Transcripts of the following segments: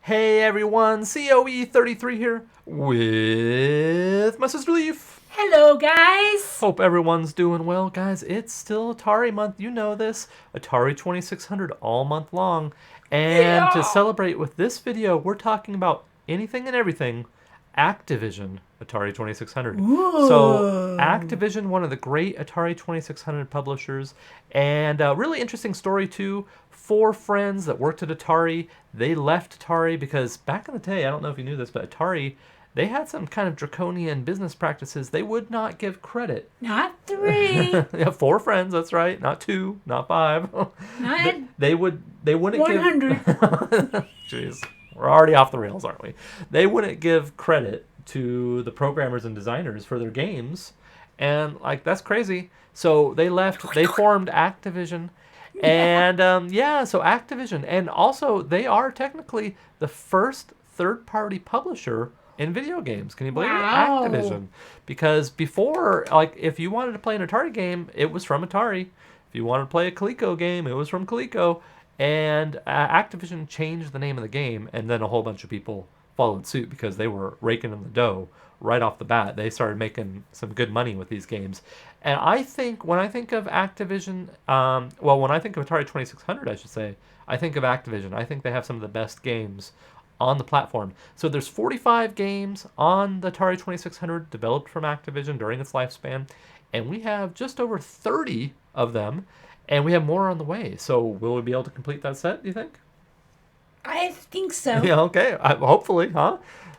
Hey everyone, COE33 here with my sister Leaf. Hello guys! Hope everyone's doing well. Guys, it's still Atari month, you know this. Atari 2600 all month long. And to celebrate with this video, we're talking about anything and everything Activision Atari 2600. Ooh. So Activision, one of the great Atari 2600 publishers, and a really interesting story too. 4 friends that worked at Atari, they left Atari because back in the day, I don't know if you knew this, but Atari, they had some kind of draconian business practices. They would not give credit. Not 3. Yeah, 4 friends, that's right. Not 2, not 5. Not they wouldn't 100. give. Jeez. We're already off the rails, aren't we? They wouldn't give credit to the programmers and designers for their games. And, that's crazy. So they left. They formed Activision. And, so Activision. And also, they are technically the first third-party publisher in video games. Can you believe it? Activision. Because before, if you wanted to play an Atari game, it was from Atari. If you wanted to play a Coleco game, it was from Coleco. And Activision changed the name of the game, and then a whole bunch of people followed suit because they were raking in the dough right off the bat. They started making some good money with these games. And I think when I think of Activision, when I think of Atari 2600, I should say, I think of Activision. I think they have some of the best games on the platform. So there's 45 games on the Atari 2600 developed from Activision during its lifespan, and we have just over 30 of them. And we have more on the way. So will we be able to complete that set, do you think? I think so. Yeah, okay. Hopefully, huh?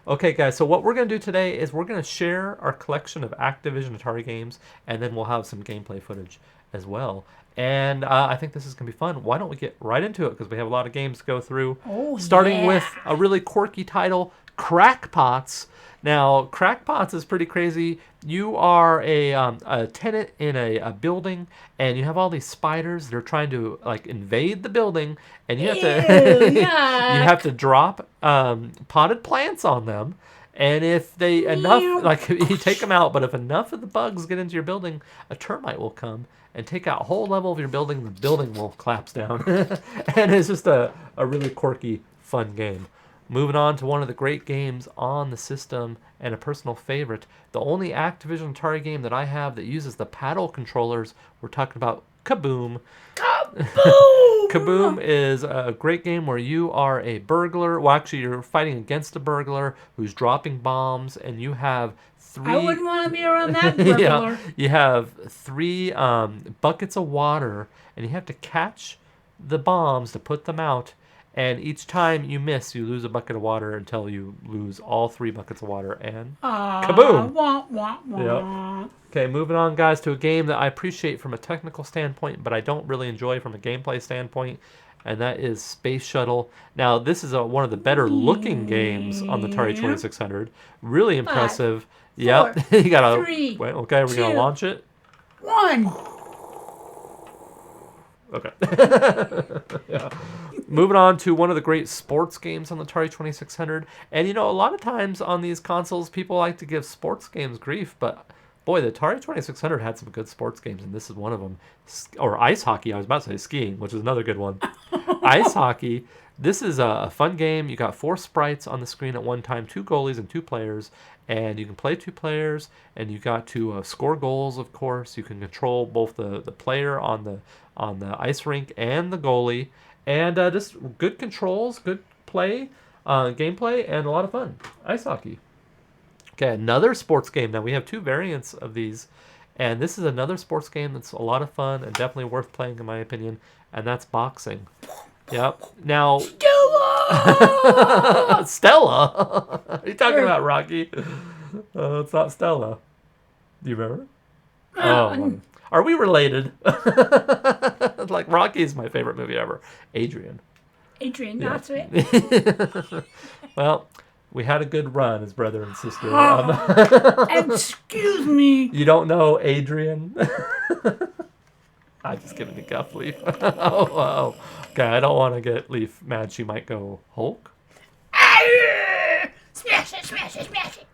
Okay, guys. So what we're going to do today is we're going to share our collection of Activision Atari games, and then we'll have some gameplay footage as well. And I think this is going to be fun. Why don't we get right into it? Because we have a lot of games to go through. Starting with a really quirky title, Crackpots. Now, Crackpots is pretty crazy. You are a tenant in a building, and you have all these spiders. They're trying to invade the building, and you have to you have to drop potted plants on them. And if they you take them out, but if enough of the bugs get into your building, a termite will come and take out a whole level of your building. The building will collapse down, and it's just a really quirky, fun game. Moving on to one of the great games on the system and a personal favorite, the only Activision Atari game that I have that uses the paddle controllers. We're talking about Kaboom. Kaboom! Kaboom is a great game where you are a burglar. Well, actually, you're fighting against a burglar who's dropping bombs, and you have 3... I wouldn't want to be around that burglar. Yeah, you have 3 buckets of water, and you have to catch the bombs to put them out. And each time you miss, you lose a bucket of water until you lose all 3 buckets of water. And kaboom! Wah, wah, wah. Yep. Okay, moving on, guys, to a game that I appreciate from a technical standpoint, but I don't really enjoy from a gameplay standpoint, and that is Space Shuttle. Now, this is one of the better-looking games on the Atari 2600. Really impressive. 5, 4, you gotta 3, wait. Okay, we're gonna launch it. 1. Okay. Yeah. Moving on to one of the great sports games on the Atari 2600. And, a lot of times on these consoles, people like to give sports games grief. But, boy, the Atari 2600 had some good sports games, and this is one of them. Or ice hockey. I was about to say skiing, which is another good one. Ice hockey. This is a fun game. You got 4 sprites on the screen at one time, 2 goalies and 2 players. And you can play 2 players, and you got to score goals, of course. You can control both the player on the ice rink and the goalie. And just good controls, good play, gameplay, and a lot of fun. Ice hockey. Okay, another sports game. Now, we have 2 variants of these. And this is another sports game that's a lot of fun and definitely worth playing, in my opinion. And that's boxing. Yep. Now... Stella! Stella? Are you talking about Rocky? It's not Stella. Do you remember? Oh, are we related? Rocky is my favorite movie ever. Adrian, that's it. Well, we had a good run as brother and sister. Excuse me. You don't know Adrian? I'm just giving you guff, Leaf. Oh. Okay, I don't want to get Leaf mad. She might go Hulk. Smash it, smash it, smash it.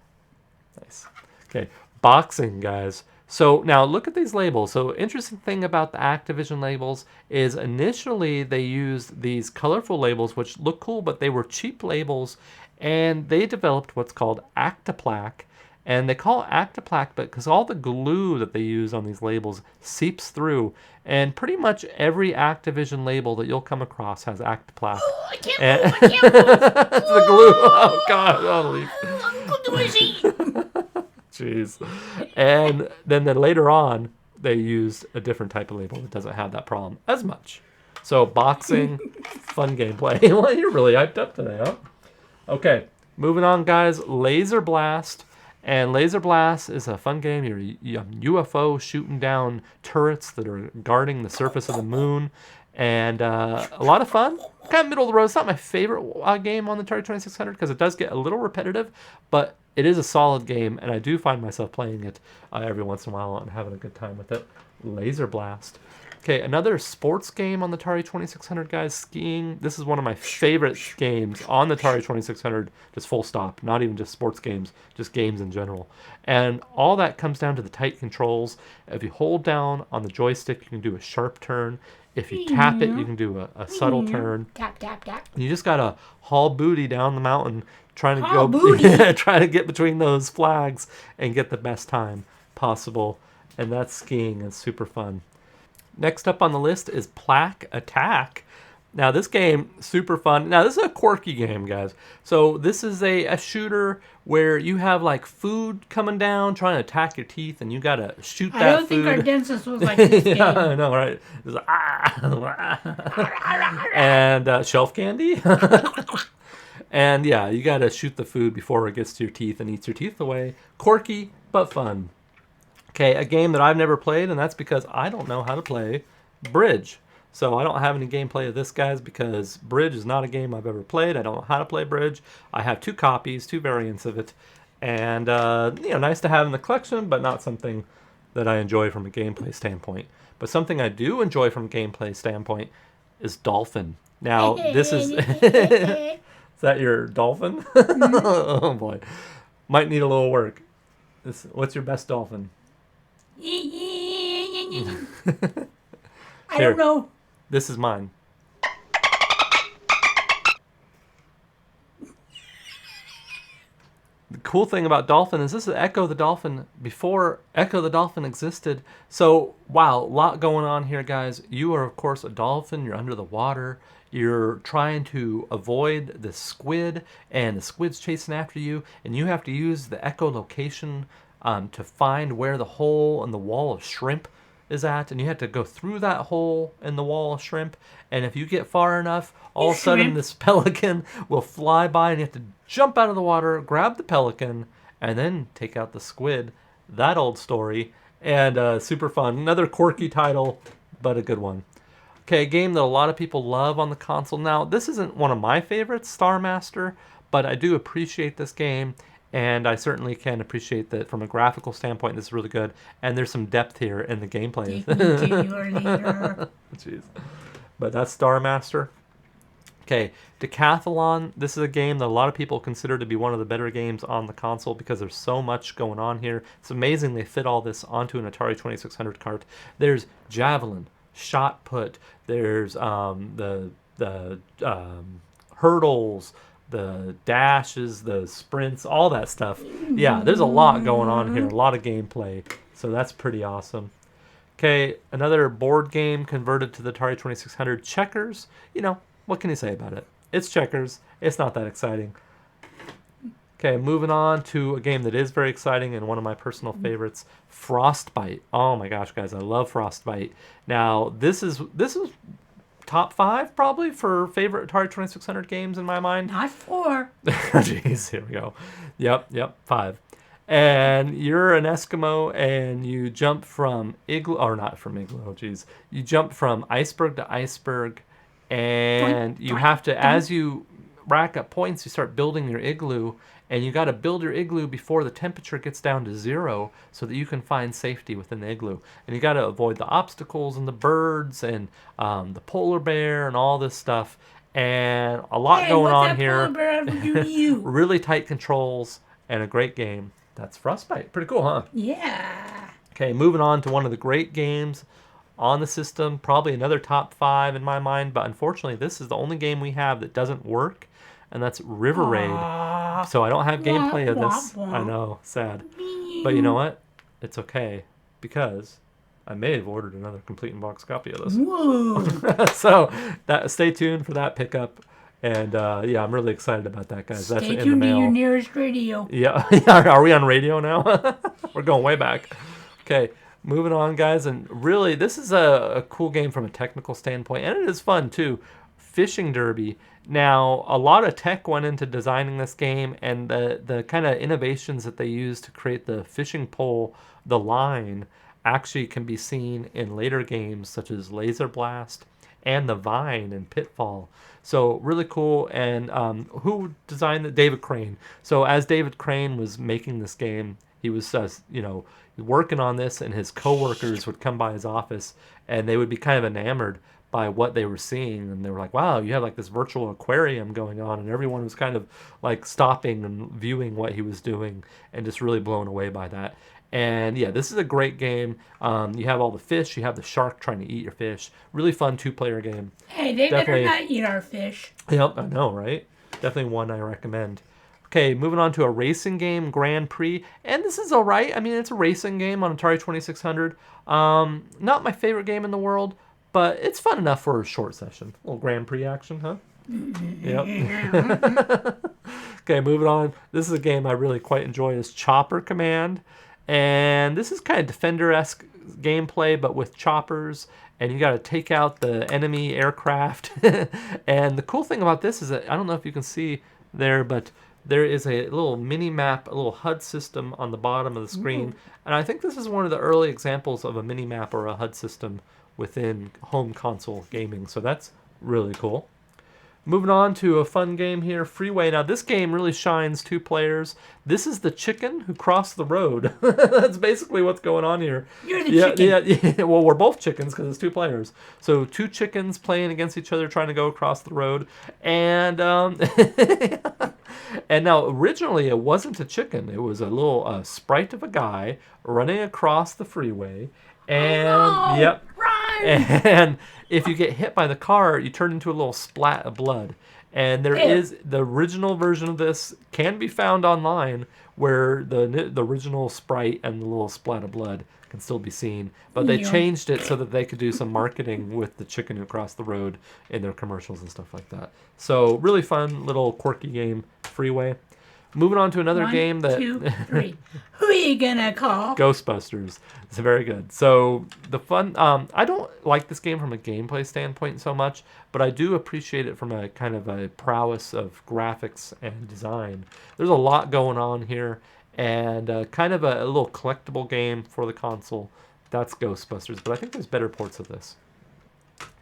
Nice. Okay, boxing, guys. So now look at these labels. So interesting thing about the Activision labels is initially they used these colorful labels which look cool, but they were cheap labels, and they developed what's called Actiplaque. And they call it Actiplaque because all the glue that they use on these labels seeps through. And pretty much every Activision label that you'll come across has Actiplaque. Oh, I can't And move. I can't move. it's the glue. Oh, God. Oh, leave. I'm going to machine. Jeez. And then later on, they used a different type of label that doesn't have that problem as much. So boxing, fun gameplay. Well, you're really hyped up today, huh? Okay, moving on, guys. Laser Blast. And Laser Blast is a fun game. You're a UFO shooting down turrets that are guarding the surface of the moon. And a lot of fun. Kind of middle of the road. It's not my favorite game on the Atari 2600 because it does get a little repetitive, but it is a solid game, and I do find myself playing it every once in a while and having a good time with it. Laser Blast. Okay, another sports game on the Atari 2600, guys. Skiing. This is one of my favorite games on the Atari 2600, just full stop. Not even just sports games, just games in general. And all that comes down to the tight controls. If you hold down on the joystick, you can do a sharp turn. If you tap it, you can do a subtle turn. Tap, tap, tap. You just gotta haul booty down the mountain, trying to Haul booty? try to get between those flags and get the best time possible. And that's skiing. It's super fun. Next up on the list is Plaque Attack. Now this game, super fun. Now this is a quirky game, guys. So this is a shooter where you have like food coming down, trying to attack your teeth, and you gotta shoot that food. I don't think our dentist was like this game. Yeah, I know, right? It's like, and shelf candy. And yeah, you gotta shoot the food before it gets to your teeth and eats your teeth away. Quirky, but fun. Okay, a game that I've never played, and that's because I don't know how to play Bridge. So I don't have any gameplay of this, guys, because Bridge is not a game I've ever played. I don't know how to play Bridge. I have 2 copies, 2 variants of it. And, nice to have in the collection, but not something that I enjoy from a gameplay standpoint. But something I do enjoy from a gameplay standpoint is Dolphin. Now, this is... Is that your dolphin? Oh, boy. Might need a little work. What's your best dolphin? I don't know. This is mine. The cool thing about Dolphin is this is Echo the Dolphin before Echo the Dolphin existed. So, wow, a lot going on here, guys. You are, of course, a dolphin. You're under the water. You're trying to avoid the squid, and the squid's chasing after you, and you have to use the echolocation to find where the hole in the wall of shrimp is at, and you have to go through that hole in the wall of shrimp, and if you get far enough, all of a sudden this pelican will fly by, and you have to jump out of the water, grab the pelican, and then take out the squid. That old story, and super fun. Another quirky title, but a good one. Okay, a game that a lot of people love on the console. Now, this isn't one of my favorites, Star Master, but I do appreciate this game, and I certainly can appreciate that from a graphical standpoint, this is really good, and there's some depth here in the gameplay. Take me to your leader. Jeez. But that's Star Master. Okay, Decathlon. This is a game that a lot of people consider to be one of the better games on the console because there's so much going on here. It's amazing they fit all this onto an Atari 2600 cart. There's javelin, shot put. There's the hurdles, the dashes, the sprints, all that stuff. Yeah, there's a lot going on here, a lot of gameplay. So that's pretty awesome. Okay, another board game converted to the Atari 2600, Checkers. You know, what can you say about it? It's checkers. It's not that exciting. Okay, moving on to a game that is very exciting and one of my personal favorites, Frostbite. Oh my gosh, guys, I love Frostbite. Now, this is top 5 probably for favorite Atari 2600 games in my mind. Not 4. Jeez, here we go. Yep, 5. And you're an Eskimo, and you jump from igloo, or not from igloo, geez. You jump from iceberg to iceberg, and you have to, as you rack up points, you start building your igloo, and you got to build your igloo before the temperature gets down to 0 so that you can find safety within the igloo. And you got to avoid the obstacles and the birds and the polar bear and all this stuff. And a lot going on here. Polar bear ever do to you? Really tight controls and a great game. That's Frostbite. Pretty cool, huh? Yeah. Okay, moving on to one of the great games on the system, probably another top 5 in my mind, but unfortunately this is the only game we have that doesn't work, and that's River Raid. Aw. So I don't have Womp, gameplay of this. womp, I womp. know, sad. Meow. But you know what? It's okay, because I may have ordered another complete in-box copy of this. Whoa. So stay tuned for that pickup. And yeah, I'm really excited about that, guys. That's Stay in the tuned to your mail. nearest radio. Yeah, are we on radio now? We're going way back. Okay, moving on, guys. And really, this is a cool game from a technical standpoint, and it is fun too. Fishing Derby. Now, a lot of tech went into designing this game, and the kind of innovations that they used to create the fishing pole, the line, actually can be seen in later games such as Laser Blast and the Vine and Pitfall. So really cool. And who designed it? David Crane. So as David Crane was making this game, he was working on this, and his coworkers would come by his office, and they would be kind of enamored by what they were seeing, and they were like, wow, you have like this virtual aquarium going on, and everyone was kind of like stopping and viewing what he was doing and just really blown away by that. And yeah, this is a great game. You have all the fish, you have the shark trying to eat your fish. Really fun 2-player game. Hey, they Definitely. better not eat our fish. Yep, I know, right? Definitely one I recommend. Okay, moving on to a racing game, Grand Prix. And this is all right. I mean, it's a racing game on Atari 2600. Not my favorite game in the world, but it's fun enough for a short session. A little Grand Prix action, huh? Yep. Okay, moving on. This is a game I really quite enjoy. Is Chopper Command. And this is kind of Defender-esque gameplay, but with choppers. And you got to take out the enemy aircraft. And the cool thing about this is that, I don't know if you can see there, but there is a little mini map, a little HUD system on the bottom of the screen. Ooh. And I think this is one of the early examples of a mini map or a HUD system within home console gaming. So that's really cool. Moving on to a fun game here, Freeway. Now, this game really shines 2 players. This is the chicken who crossed the road. That's basically what's going on here. You're the chicken. Yeah. Well, we're both chickens because it's 2 players. So 2 chickens playing against each other, trying to go across the road. And and now, originally, it wasn't a chicken. It was a little sprite of a guy running across the freeway. And, Oh, no. yep. Run! And if you get hit by the car, you turn into a little splat of blood. And there Ew. is the original version of this can be found online, where the original sprite and the little splat of blood can still be seen. But they Yeah. changed it so that they could do some marketing with the chicken who crossed the road in their commercials and stuff like that. So really fun little quirky game, Freeway. Moving on to another 1, game that 2, 3. Who are you gonna call? Ghostbusters. It's very good. So the fun, I don't like this game from a gameplay standpoint so much, but I do appreciate it from a kind of a prowess of graphics and design. There's a lot going on here, and kind of a little collectible game for the console. That's Ghostbusters, but I think there's better ports of this.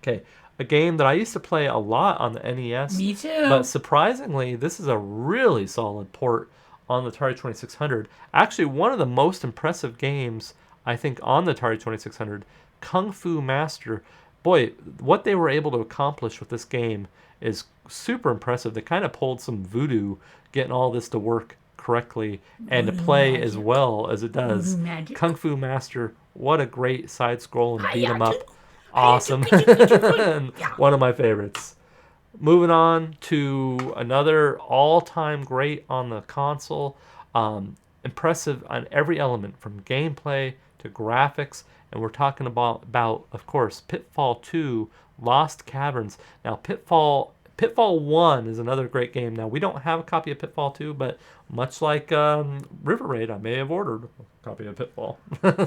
Okay, a game that I used to play a lot on the NES. Me too. But surprisingly, this is a really solid port on the Atari 2600. Actually, one of the most impressive games, I think, on the Atari 2600, Kung Fu Master. Boy, what they were able to accomplish with this game is super impressive. They kind of pulled some voodoo, getting all this to work correctly and to Voodoo play magic. as well as it does. Voodoo magic. Kung Fu Master, what a great side-scrolling beat 'em up. Hi-ya, Awesome. Yeah. One of my favorites. Moving on to another all-time great on the console. Impressive on every element, from gameplay to graphics. And we're talking about of course, Pitfall 2, Lost Caverns. Now, Pitfall 1 is another great game. Now, we don't have a copy of Pitfall 2, but much like River Raid, I may have ordered a copy of Pitfall.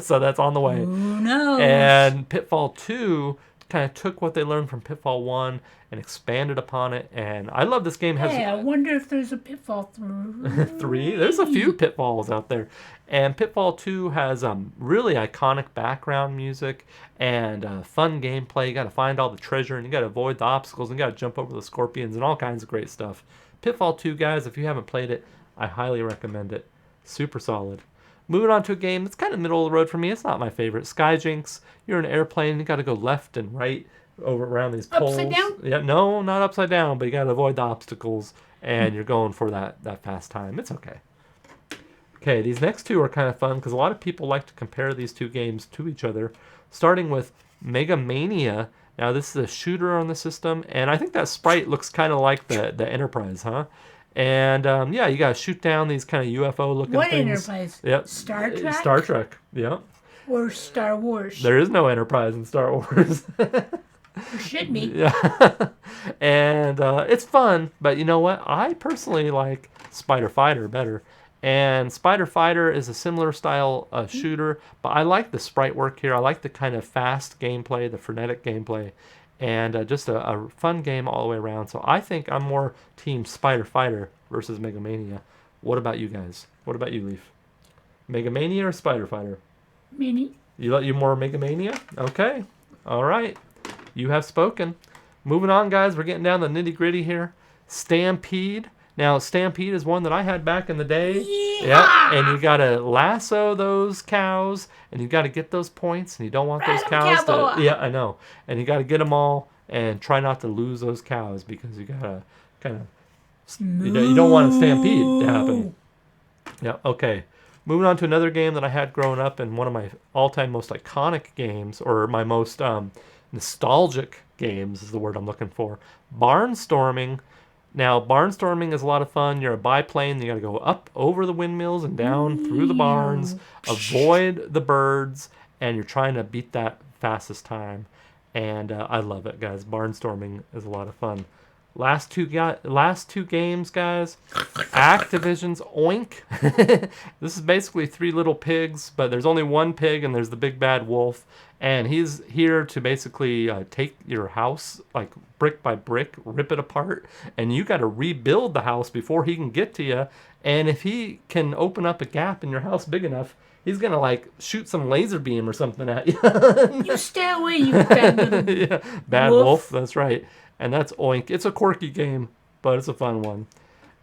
So that's on the way. Who knows? And Pitfall 2 kind of took what they learned from Pitfall 1 and expanded upon it. And I love this game. Hey, I Has wonder if there's a Pitfall 3. 3. There's a few Pitfalls out there. And Pitfall 2 has really iconic background music and fun gameplay. You got to find all the treasure, and you got to avoid the obstacles, and you got to jump over the scorpions and all kinds of great stuff. Pitfall 2, guys, if you haven't played it, I highly recommend it. Super solid. Moving on to a game that's kind of middle of the road for me. It's not my favorite. Skyjinx. You're in an airplane. You got to go left and right over around these poles. Upside down? Yeah, no, not upside down, but you got to avoid the obstacles, and you're going for that fast time. It's okay. Okay, these next two are kind of fun because a lot of people like to compare these two games to each other, starting with Mega Mania. Now, this is a shooter on the system, and I think that sprite looks kind of like the Enterprise, huh? And yeah, you gotta shoot down these kind of UFO-looking What things. Enterprise? Yep. Star Trek? Star Trek. Yep. Or Star Wars? There is no Enterprise in Star Wars. There should be. Yeah. And it's fun, but you know what? I personally like Spider Fighter better. And Spider Fighter is a similar style shooter, but I like the sprite work here. I like the kind of fast gameplay, the frenetic gameplay, and just a fun game all the way around. So I think I'm more team Spider Fighter versus Mega Mania. What about you guys? What about you, Leaf? Mega Mania or Spider Fighter? Mini. You more Mega Mania? Okay. All right. You have spoken. Moving on, guys. We're getting down to the nitty gritty here. Stampede. Now, Stampede is one that I had back in the day. Yeah. And you got to lasso those cows, and you got to get those points, and you don't want those cows to... Yeah, I know. And you got to get them all, and try not to lose those cows, because you got to kind of... You don't want a stampede to happen. Yeah, okay. Moving on to another game that I had growing up, and one of my all-time most iconic games, or my most nostalgic games is the word I'm looking for. Barnstorming. Now, barnstorming is a lot of fun. You're a biplane. You got to go up over the windmills and down through the barns, avoid the birds, and you're trying to beat that fastest time. And I love it, guys. Barnstorming is a lot of fun. Last two games, guys. Activision's Oink. This is basically three little pigs, but there's only one pig, and there's the big bad wolf. And he's here to basically take your house, like brick by brick, rip it apart, and you got to rebuild the house before he can get to you. And if he can open up a gap in your house big enough, he's gonna like shoot some laser beam or something at you. You stay away, you bad little Yeah, bad wolf. That's right. And that's Oink. It's a quirky game, but it's a fun one.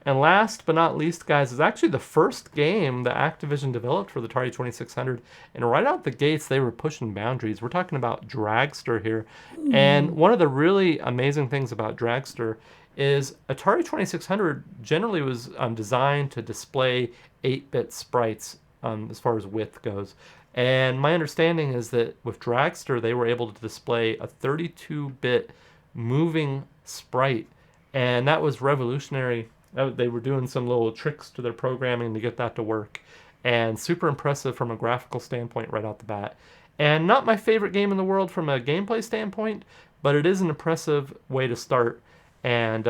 And last but not least, guys, is actually the first game that Activision developed for the Atari 2600. And right out the gates, they were pushing boundaries. We're talking about Dragster here. And one of the really amazing things about Dragster is Atari 2600 generally was designed to display 8-bit sprites as far as width goes. And my understanding is that with Dragster, they were able to display a 32-bit moving sprite. And that was revolutionary. They were doing some little tricks to their programming to get that to work. And super impressive from a graphical standpoint right out the bat. And not my favorite game in the world from a gameplay standpoint, but it is an impressive way to start. And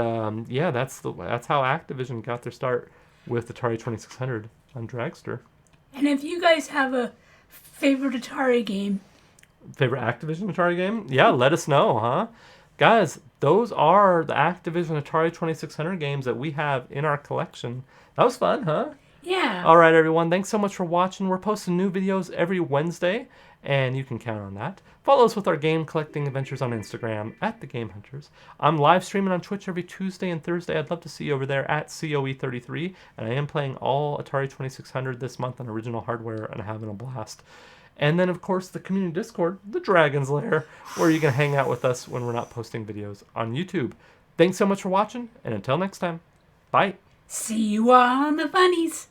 yeah, that's how Activision got their start with Atari 2600 on Dragster. And if you guys have a favorite Atari game, favorite Activision Atari game, yeah, let us know, huh? Guys, those are the Activision Atari 2600 games that we have in our collection. That was fun, huh? yeah. All right, everyone. Thanks so much for watching. We're posting new videos every Wednesday, and you can count on that. Follow us with our game collecting adventures on Instagram at The Game Hunters. I'm live streaming on Twitch every Tuesday and Thursday. I'd love to see you over there at COE33, and I am playing all Atari 2600 this month on original hardware and having a blast. And then, of course, the community Discord, the Dragon's Lair, where you can hang out with us when we're not posting videos on YouTube. Thanks so much for watching, and until next time, bye. See you on the funnies.